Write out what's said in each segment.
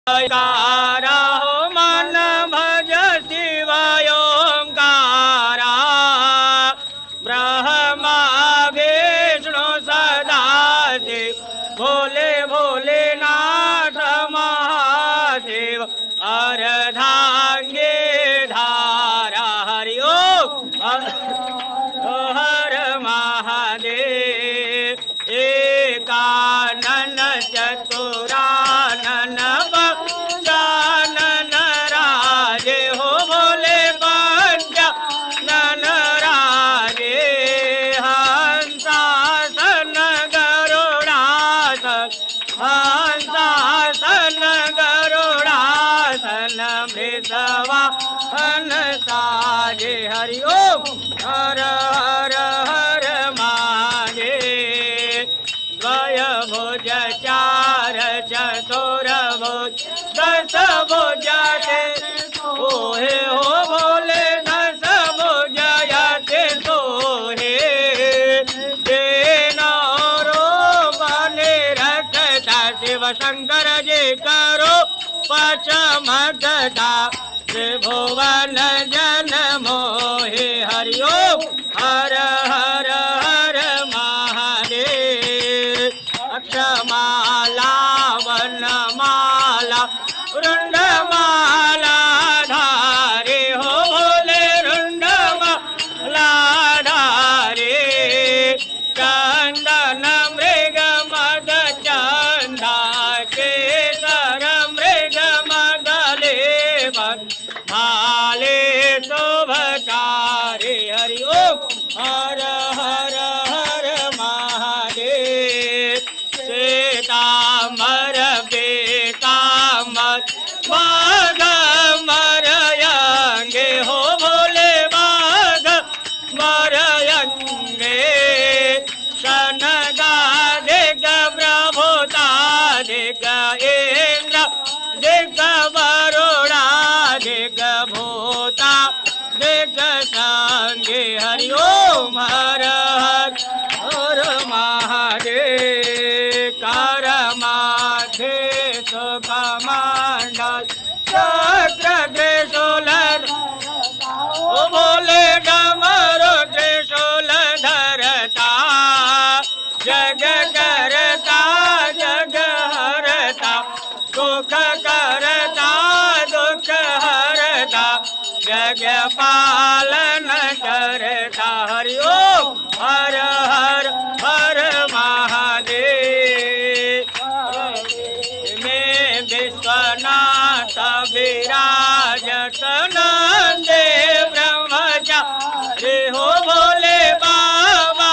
ओंकारा हो मन भज शिवाय ओंकारा ब्रह्मा विष्णु सदाशिव भोले भोलेनाथ महादेव अर्धांगे धारा हरि ओम हर महादेव एकानन चतुरानन बचानन राजे हो भोले पंचानन राजे हंसासन गरुडासन हंसासन गरुडासन मृषवाहन साजे हरि ओम हर हर हर महादेव द्वयभुज चार चतुर्भुज दश भुज सोहे हो भोले दश भुज यते सोहे देना रो बने रखता शिव शंकर जी करो पचमगदा त्रिभुवन जन मोहे हरि ओम हर हर हर महादेव अक्षमाला वनमाला रुंडमाला धारे हो भोले रुंडमाला धारे चंदन मृग मद चंदा केसर मृग मदले भाले शोभकारे हरि ओम हर हर हर महादेव श्वेतांबर बेतांबर बाघ मरयंगे हो भोले बाघ मरयंगे शनगा दिग प्रभुता दिग इंद्र दिग वरुणा दिग भूता दिग संगे हरि ओम हर हर हर महादेव कर माथे सुखमंडल चक्र त्रिशूल ओ भोले डमरू त्रिशूल धरता जग करता जग हरता सुख करता दुख हरता जग पालन करता हरि ओम हर हर हर महादेव में विश्वनाथ विराजत नंदे ब्रह्मचारी हो भोले बाबा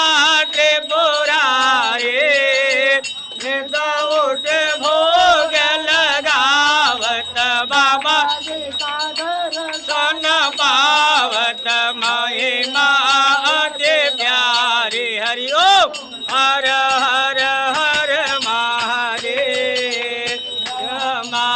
त्रिपुरारे नित भोग लगावत बाबा सन पावत महिमा अति प्यारी हरि ओम हर हर हर महादेव ब्रह्मा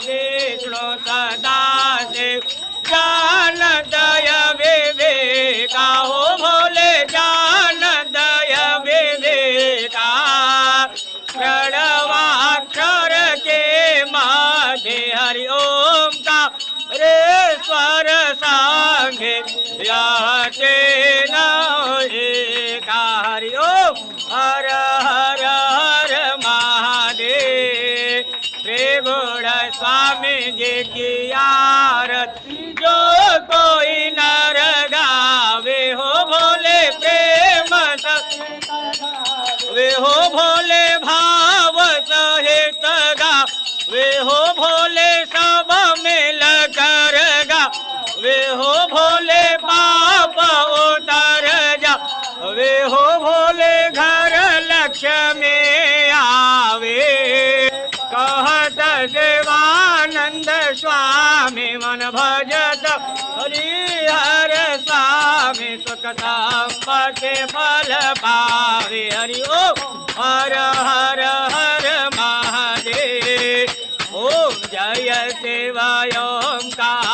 विष्णु सदाशिव ज्ञान दय विवेका हो भोले ज्ञान दय विवेका प्रणवाक्षर के माधे हरि ओम का रे स्वर सांगे याते न एका हरि ओम हर हर हर महादेव त्रिगुण स्वामी जी की आरती जो कोई नर गावे हो भोले प्रेम वे हो भोले भाव सहित गा वे हो भोले सब मिल कर गा वे हो भोले पाप उतर जा वे हो भोले घर लक्ष्मी आवे कहत देवानंद स्वामी मन भजत हरिहर स्वामी सुख संपत्ति फल पावे हरि ओम हर हर हर महादेव ओम जय शिवाय ओंकार।